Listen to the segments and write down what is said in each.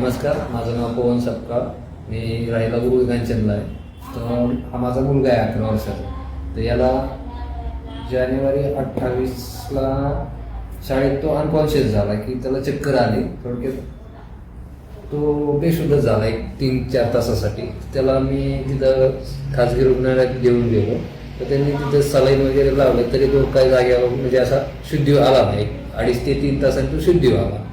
नमस्कार, माझं नाव पवन सपकाळ. मी राहिला गुरु कांचनला आहे. तर हा माझा मुलगा आहे 11 वर्षाचा. तर याला जानेवारी 28ला शाळेत तो अनकॉन्शियस झाला की त्याला चक्कर आली. थोडक्यात तो बेशुद्ध झाला 3-4 तासासाठी. त्याला मी तिथं खाजगी रुग्णालयात घेऊन गेलो. तर त्यांनी तिथं सलाईन वगैरे लावले तरी तो काही जागेवर म्हणजे असा शुद्धी आला नाही. 2.5 ते 3 तासांनी तो शुद्धी आला.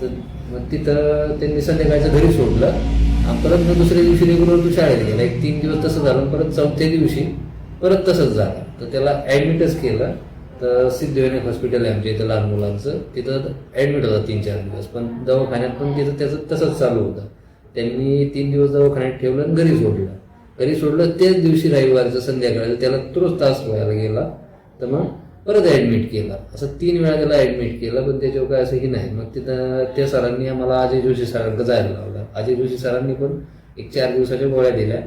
तर मग तिथं त्यांनी संध्याकाळचं घरी सोडलं आणि परत मग दुसऱ्या दिवशी रेग्युलर तो शाळेत गेला. 3 दिवस तसं झालं. परत 4थ्या दिवशी परत तसंच झालं. तर त्याला ॲडमिटच केलं. तर सिद्धविनायक हॉस्पिटल आहे आमच्या इथं लहान मुलांचं. तिथं ॲडमिट होता 3-4 दिवस. पण दवाखान्यात पण तिथं त्याचं तसंच चालू होतं. त्यांनी 3 दिवस दवाखान्यात ठेवलं आणि घरी सोडलं. त्याच दिवशी रविवारचं संध्याकाळचं त्याला तुरंत त्रास व्हायला गेला. तर मग परत ॲडमिट केला. असं 3 वेळा त्याला ॲडमिट केलं. पण त्याच्यावर काय असंही नाही. मग तिथं त्या सरांनी आम्हाला अजय जोशी सरांकडे जायला लावलं. अजय जोशी सरांनी पण 4 दिवसाच्या गोळ्या दिल्या.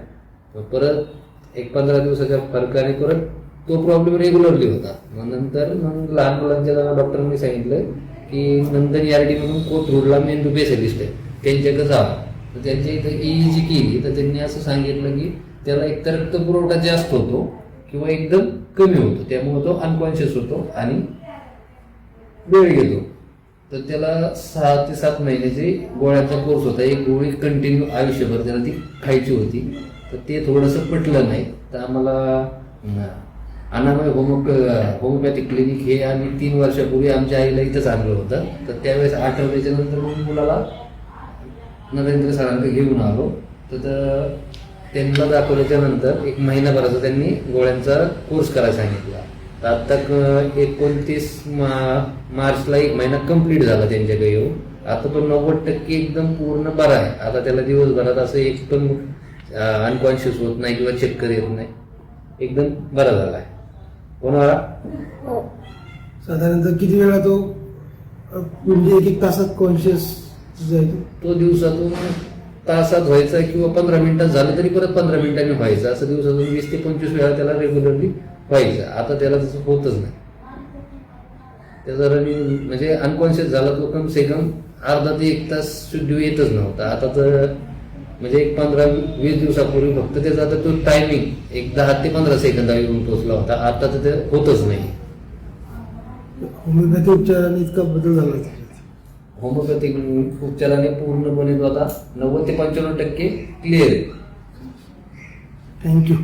परत 15 दिवसाच्या फरकाने परत तो प्रॉब्लेम रेग्युलरली होता. मग नंतर मग लहान मुलांच्या डॉक्टरांनी सांगितलं की नंदन यार्डी म्हणून कोथरूडला मेंदू स्पेशलिस्ट आहे, त्यांच्याकडे जावं. तर त्यांच्या इथं EEG केली. तर त्यांनी असं सांगितलं की त्याला एकतर रक्तपुरवठा जास्त होतो किंवा एकदम कमी होतो. त्यामुळे तो अनकॉन्शियस होतो आणि वेळ घेतो. तर त्याला 6 ते 7 महिन्याची गोळ्याचा कोर्स होता. एक गोळी कंटिन्यू आयुष्यभर त्याला ती खायची होती. तर ते थोडंसं पटलं नाही. तर आम्हाला अनामय होमिओपॅथिक क्लिनिक हे आम्ही 3 वर्षापूर्वी आमच्या आईला इथंच आणलं होतं. तर त्यावेळेस आठवड्याच्या नंतर मग मुलाला नरेंद्र सरांकडे घेऊन आलो. तर त्यांना दाखवल्याच्या नंतर 1 महिनाभराचा त्यांनी गोळ्यांचा कोर्स करायला सांगितला. तर आत्ता 29 मार्चला 1 महिना कंप्लीट झाला त्यांच्याकडे येऊन. आता तो 90% एकदम पूर्ण बरा आहे. आता त्याला दिवसभरात असं एक पण अनकॉन्शियस होत नाही किंवा चक्कर येत नाही. एकदम बरा झाला आहे. कोणाला साधारणतः किती वेळा तो म्हणजे 1-1 तासात कॉन्शियस जायचो? तो दिवसातून तासात व्हायचा किंवा 15 मिनिटात झालं तरी परत 15 मिनिटांनी व्हायचं. असं दिवसातून 20 ते 25 वेळा त्याला रेग्युलरली व्हायचं. आता त्याला तसं होतच नाही. त्याचा म्हणजे अनकॉन्शियस झाला तो कम से कम अर्धा ते 1 तास शुद्धी येतच नव्हता. आता तर म्हणजे 15-20 दिवसापूर्वी फक्त त्याचा आता तो टायमिंग 10 ते 15 सेकंदावर येऊन पोहोचला होता. आता तर ते होतच नाही. होमिओपॅथी उपचाराने इतका बदल झाला? होमिओपॅथिक उपचाराने पूर्णपणे तो आता 90 ते 95% क्लिअर आहे. थँक्यू.